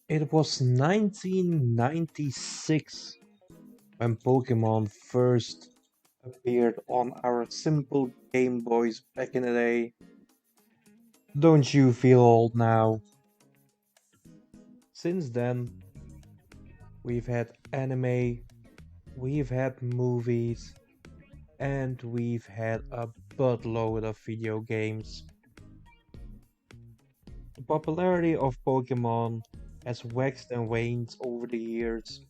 It was 1996 when Pokemon first appeared on our simple Game Boys back in the day. Don't you feel old now? Since then, we've had anime, we've had movies, and we've had a buttload of video games. The popularity of Pokemon has waxed and waned over the years,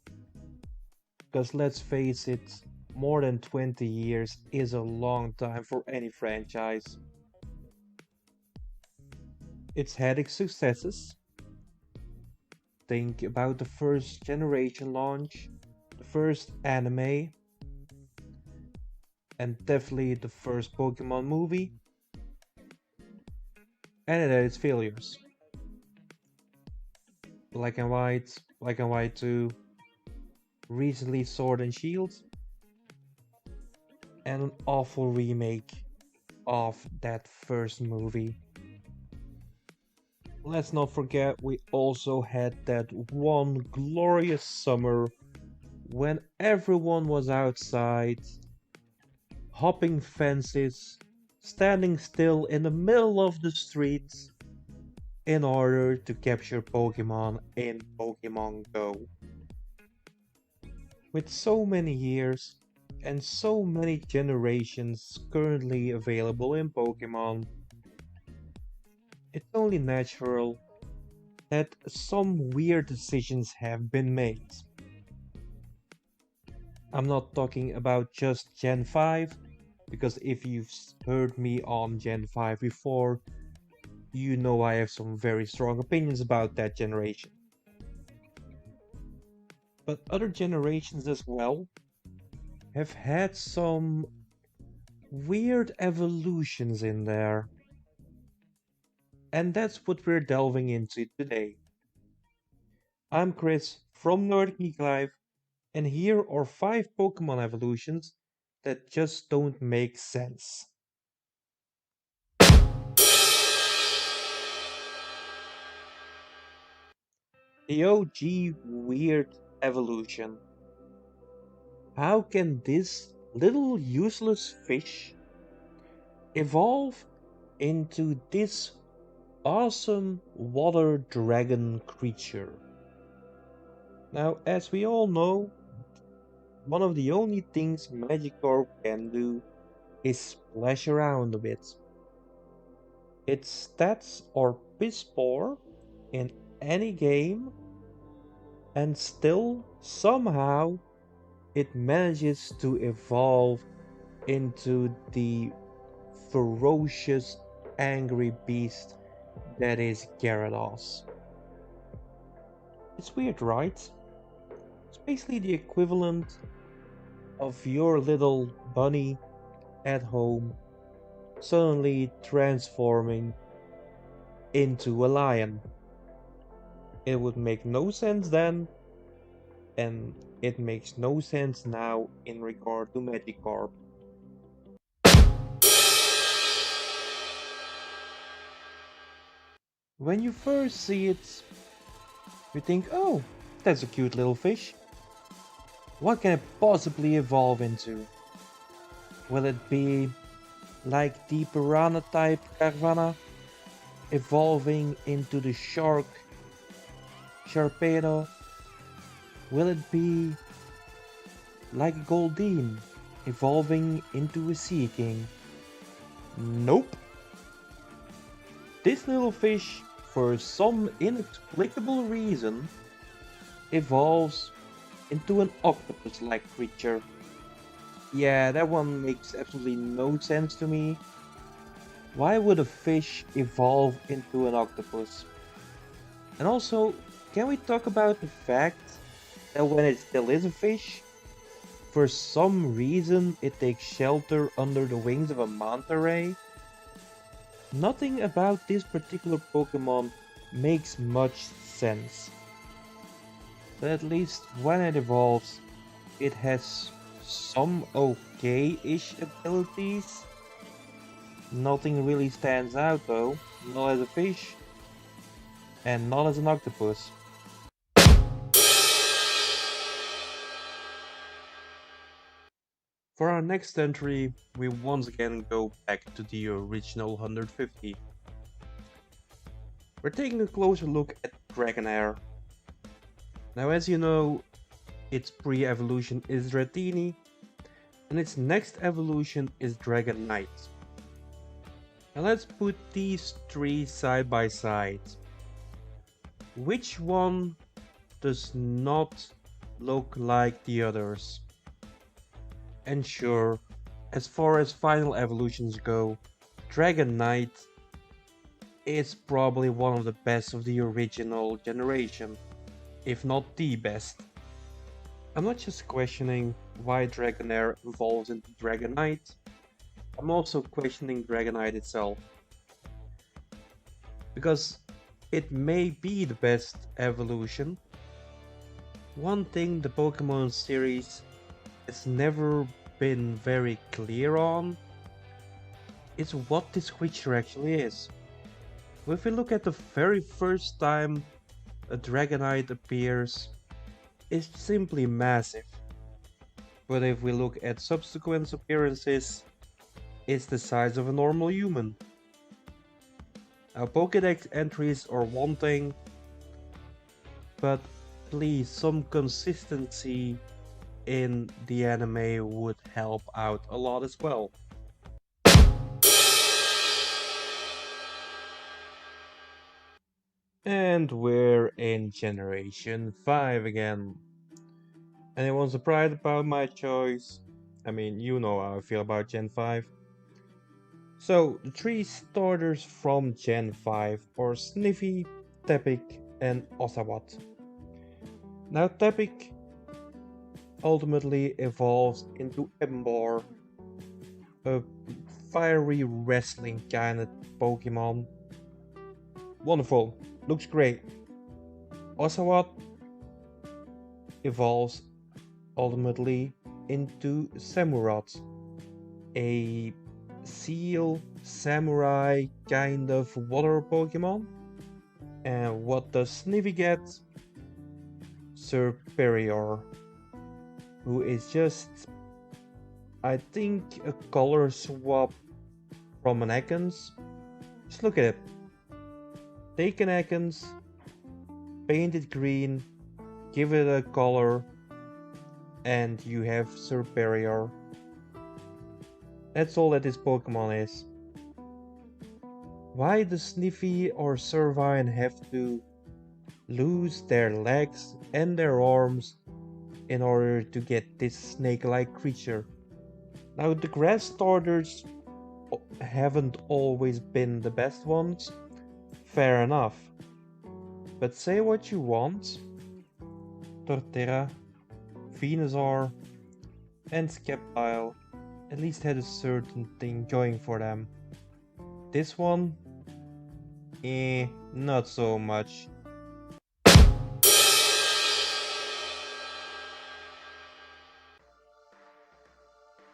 because let's face it, more than 20 years is a long time for any franchise. It's had its successes. Think about the first generation launch, the first anime, and definitely the first Pokemon movie, and it had its failures. Black and White 2, recently Sword and Shield, and an awful remake of that first movie. Let's not forget we also had that one glorious summer when everyone was outside, hopping fences, standing still in the middle of the streets in order to capture Pokemon in Pokemon Go. With so many years and so many generations currently available in Pokemon, it's only natural that some weird decisions have been made. I'm not talking about just Gen 5, because if you've heard me on Gen 5 before, you know I have some very strong opinions about that generation. But other generations as well have had some weird evolutions in there. And that's what we're delving into today. I'm Chris from Nordic Geek Live, and here are 5 Pokemon evolutions that just don't make sense. The OG weird evolution. How can this little useless fish evolve into this awesome water dragon creature? Now, as we all know, one of the only things Magikarp can do is splash around a bit. Its stats are piss poor in any game, and still, somehow, it manages to evolve into the ferocious, angry beast that is Gyarados. It's weird, right? It's basically the equivalent of your little bunny at home suddenly transforming into a lion. It would make no sense then, and it makes no sense now in regard to Magikarp. When you first see it, you think, oh, that's a cute little fish. What can it possibly evolve into? Will it be like the piranha type Carvanha, evolving into the shark Sharpedo? Will it be like a Goldeen, evolving into a Sea King? Nope. This little fish, for some inexplicable reason, evolves into an octopus-like creature. Yeah, that one makes absolutely no sense to me. Why would a fish evolve into an octopus? And also, can we talk about the fact that when it still is a fish, for some reason it takes shelter under the wings of a manta ray? Nothing about this particular Pokemon makes much sense. But at least when it evolves, it has some okay-ish abilities. Nothing really stands out though, not as a fish, and not as an octopus. For our next entry, we once again go back to the original 150. We're taking a closer look at Dragonair. Now, as you know, its pre-evolution is Dratini, and its next evolution is Dragonite. Now let's put these three side by side. Which one does not look like the others? And sure, as far as final evolutions go, Dragonite is probably one of the best of the original generation, if not the best. I'm not just questioning why Dragonair evolves into Dragonite, I'm also questioning Dragonite itself. Because it may be the best evolution. One thing the Pokemon series has never been very clear on is what this creature actually is. If we look at the very first time a Dragonite appears, it's simply massive. But if we look at subsequent appearances, it's the size of a normal human. Now, Pokédex entries are one thing, but please, some consistency in the anime would help out a lot as well. And we're in Generation 5 again. Anyone surprised about my choice? I mean, you know how I feel about Gen 5. So, the three starters from Gen 5 are Sniffy, Tepig, and Oshawott. Now, Tepig ultimately evolves into Ember, a fiery wrestling kind of Pokemon. Wonderful, looks great. Oshawott evolves ultimately into Samurott, a seal samurai kind of water Pokemon. And what does Sniffy get? Superior, who is just, I think, a color swap from an Ekans. Just look at it. Take an Ekans, paint it green, give it a color, and you have Superior. That's all that this Pokemon is. Why does Sniffy or Servine have to lose their legs and their arms in order to get this snake-like creature? Now, the grass starters haven't always been the best ones, fair enough. But say what you want, Torterra, Venusaur, and Sceptile at least had a certain thing going for them. This one, not so much.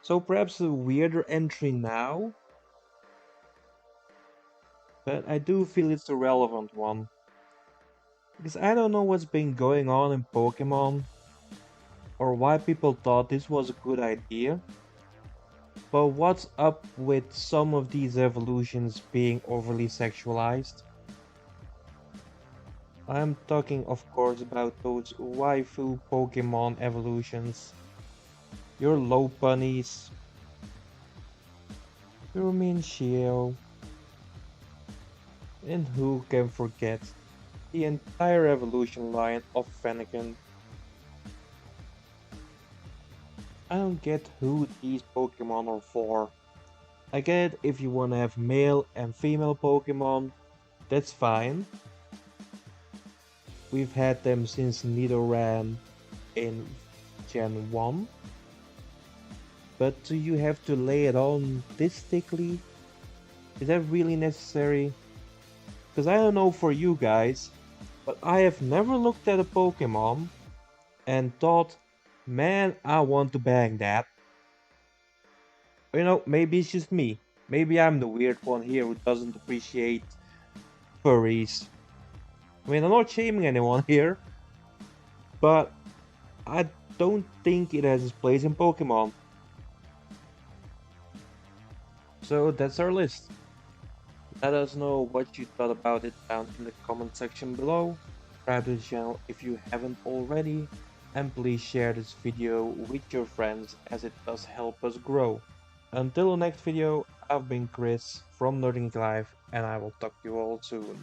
So perhaps a weirder entry now, but I do feel it's a relevant one. Because I don't know what's been going on in Pokemon, or why people thought this was a good idea, but what's up with some of these evolutions being overly sexualized? I'm talking of course about those waifu Pokemon evolutions. Your Lopunnies, your Minchio, and who can forget the entire evolution line of Fennekin. I don't get who these Pokemon are for. I get it if you wanna have male and female Pokemon, that's fine. We've had them since Nidoran in Gen 1. But do you have to lay it on this thickly? Is that really necessary? Because I don't know for you guys, but I have never looked at a Pokemon and thought, man, I want to bang that. You know, maybe it's just me. Maybe I'm the weird one here who doesn't appreciate furries. I mean, I'm not shaming anyone here, but I don't think it has its place in Pokemon. So that's our list. Let us know what you thought about it down in the comment section below. Subscribe to the channel if you haven't already, and please share this video with your friends as it does help us grow. Until the next video, I've been Chris from Nerding Life, and I will talk to you all soon.